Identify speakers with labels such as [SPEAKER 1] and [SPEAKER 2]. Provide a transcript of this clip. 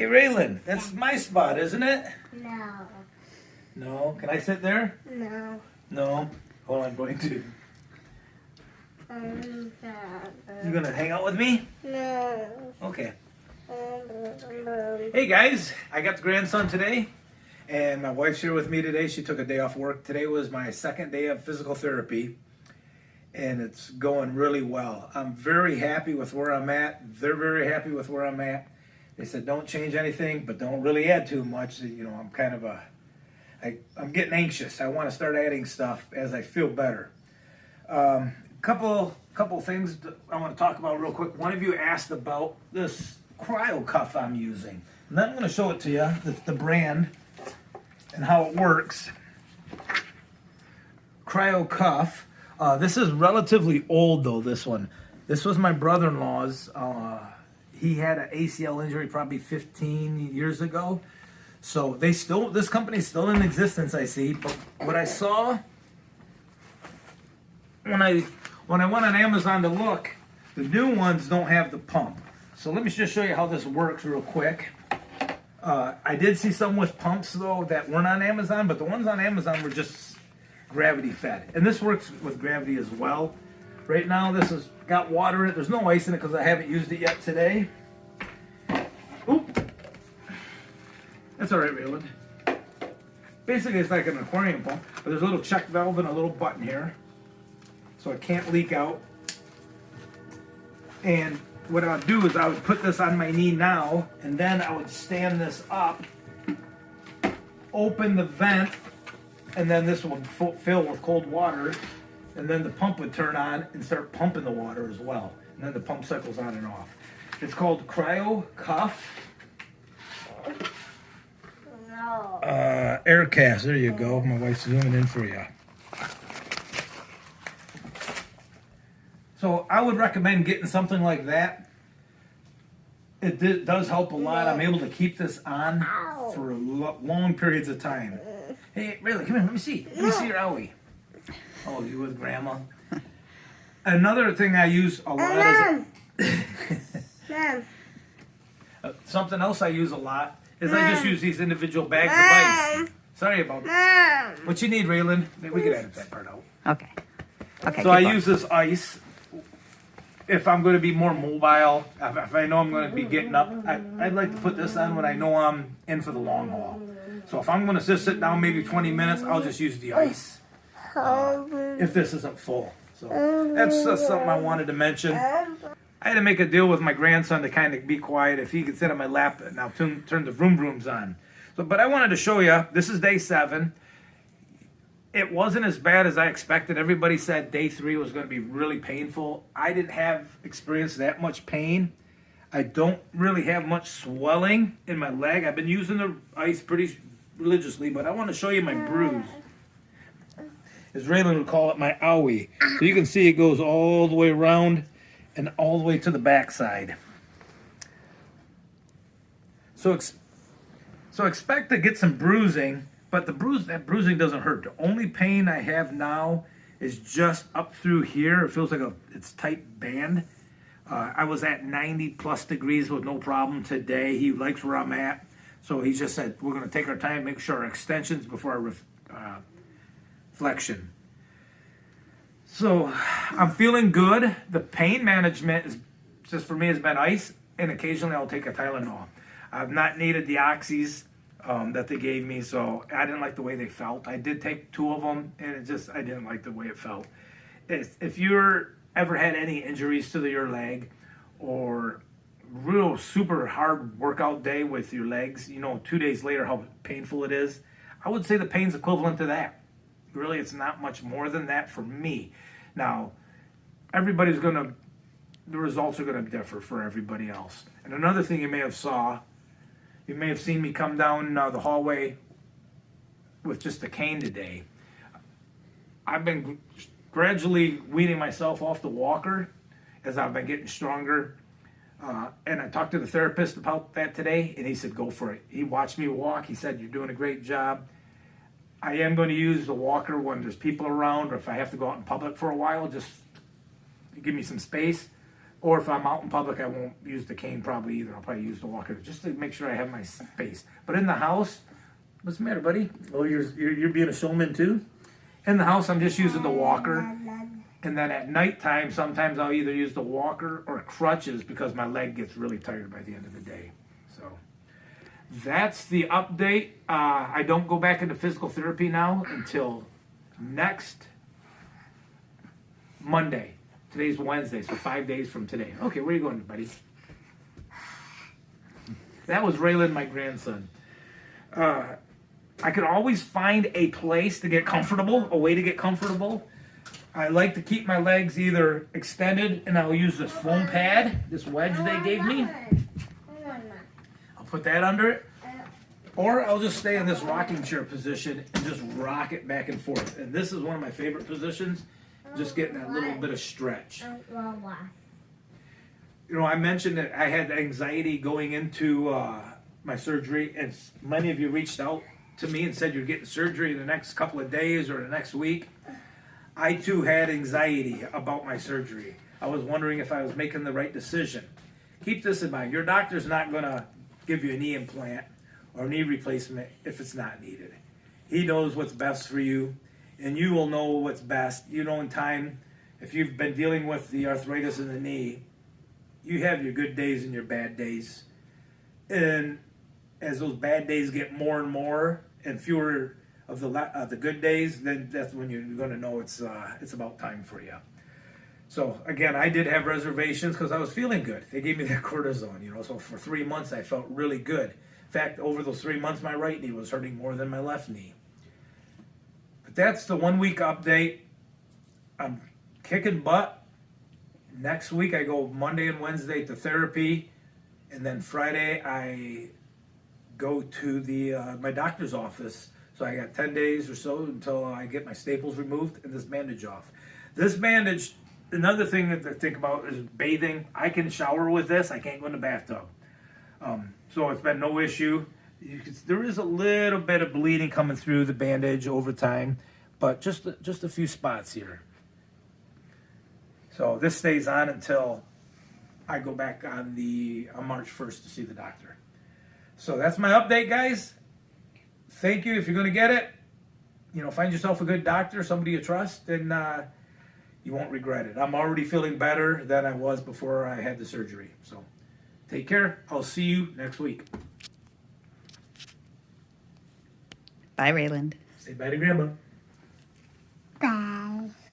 [SPEAKER 1] Hey, Raylan, that's my spot, isn't it?
[SPEAKER 2] No.
[SPEAKER 1] No. Can I sit there?
[SPEAKER 2] No.
[SPEAKER 1] No. Hold on, I'm going to. You gonna hang out with me?
[SPEAKER 2] No.
[SPEAKER 1] Okay. Hey guys, I got the grandson today, and my wife's here with me today. She took a day off work. Today was my second day of physical therapy, and it's going really well. I'm very happy with where I'm at. They're very happy with where I'm at. They said don't change anything, but don't really add too much. You know, I'm kind of I'm getting anxious. I want to start adding stuff as I feel better. Couple things I want to talk about real quick. One of you asked about this cryo cuff I'm using. And then I'm going to show it to you, the brand and how it works. Cryo cuff. This is relatively old though, this one. This was my brother-in-law's. He had an ACL injury probably 15 years ago. So this company's still in existence, I see. But what I saw when I went on Amazon to look, the new ones don't have the pump. So let me just show you how this works real quick. I did see some with pumps though that weren't on Amazon, but the ones on Amazon were just gravity fed. And this works with gravity as well. Right now this has got water in it. There's no ice in it because I haven't used it yet today. Oop. That's all right, Raylan. Basically it's like an aquarium pump, but there's a little check valve and a little button here, so it can't leak out. And what I would do is I would put this on my knee now, and then I would stand this up, open the vent, and then this would fill with cold water, and then the pump would turn on and start pumping the water as well. And then the pump cycles on and off. It's called Cryo Cuff.
[SPEAKER 2] No.
[SPEAKER 1] Aircast, there you go. My wife's zooming in for you. So I would recommend getting something like that. It does help a lot. I'm able to keep this on for long periods of time. Hey, really, come here, let me see. Let me see your owie. Oh, you with Grandma? Another thing I use a lot is... something else I use a lot is I just use these individual bags of ice. Sorry about that. What you need, Raylan? We can edit that part out.
[SPEAKER 3] Okay. Okay.
[SPEAKER 1] So I use this ice if I'm going to be more mobile. If I know I'm going to be getting up, I'd like to put this on when I know I'm in for the long haul. So if I'm going to just sit down maybe 20 minutes, I'll just use the ice if this isn't full. So that's just something I wanted to mention. I had to make a deal with my grandson to kind of be quiet. If he could sit on my lap and I'll turn the vroom vrooms on. So, but I wanted to show you, this is day 7. It wasn't as bad as I expected. Everybody said day 3 was going to be really painful. I didn't have experienced that much pain. I don't really have much swelling in my leg. I've been using the ice pretty religiously, but I want to show you my bruise. As Raylan would call it, my owie. So you can see it goes all the way around and all the way to the backside. So expect to get some bruising, but that bruising doesn't hurt. The only pain I have now is just up through here. It feels like it's tight band. I was at 90 plus degrees with no problem today. He likes where I'm at, so he just said we're going to take our time, make sure our extensions before our flexion. So I'm feeling good. The pain management is just for me has been ice, and occasionally I'll take a Tylenol. I've not needed the oxys that they gave me, so I didn't like the way they felt. I did take 2 of them, and I didn't like the way it felt. If you're ever had any injuries to your leg or real super hard workout day with your legs, 2 days later how painful it is, I would say the pain's equivalent to that. Really, it's not much more than that for me. Now, the results are going to differ for everybody else. And another thing you may have seen me come down the hallway with just a cane today. I've been gradually weaning myself off the walker as I've been getting stronger. And I talked to the therapist about that today, and he said, go for it. He watched me walk. He said, you're doing a great job. I am going to use the walker when there's people around, or if I have to go out in public for a while, just give me some space. Or if I'm out in public, I won't use the cane probably either. I'll probably use the walker just to make sure I have my space. But in the house, what's the matter, buddy?
[SPEAKER 3] Oh, you're being a showman too?
[SPEAKER 1] In the house, I'm just using the walker. And then at nighttime, sometimes I'll either use the walker or crutches because my leg gets really tired by the end of the day. So that's the update. I don't go back into physical therapy now until next Monday. Today's Wednesday, so 5 days from today. Okay, where are you going, buddy? That was Raylan, my grandson. I could always find a place to get comfortable, a way to get comfortable. I like to keep my legs either extended, and I'll use this foam pad, this wedge they gave me. I'll put that under it. Or I'll just stay in this rocking chair position and just rock it back and forth. And this is one of my favorite positions, just getting that little bit of stretch. You know, I mentioned that I had anxiety going into my surgery, and many of you reached out to me and said you're getting surgery in the next couple of days or the next week. I too had anxiety about my surgery. I was wondering if I was making the right decision. Keep this in mind. Your doctor's not going to give you a knee implant or knee replacement if it's not needed. He knows what's best for you, and you will know what's best. You know in time, if you've been dealing with the arthritis in the knee, you have your good days and your bad days. And as those bad days get more and more and fewer of the good days, then that's when you're going to know it's about time for you. So again, I did have reservations because I was feeling good. They gave me that cortisone, you know. So for 3 months, I felt really good. In fact, over those 3 months, my right knee was hurting more than my left knee. But that's the 1 week update. I'm kicking butt. Next week, I go Monday and Wednesday to therapy, and then Friday I go to my doctor's office. So I got 10 days or so until I get my staples removed and this bandage off. This bandage, another thing that I think about is bathing. I can shower with this. I can't go in the bathtub. So it's been no issue. There is a little bit of bleeding coming through the bandage over time, but just a few spots here. So this stays on until I go back on March 1st to see the doctor. So that's my update, guys. Thank you. If you're going to get it, you know, find yourself a good doctor, somebody you trust, and you won't regret it. I'm already feeling better than I was before I had the surgery. So take care. I'll see you next week.
[SPEAKER 4] Bye, Rayland.
[SPEAKER 1] Say bye to Grandma.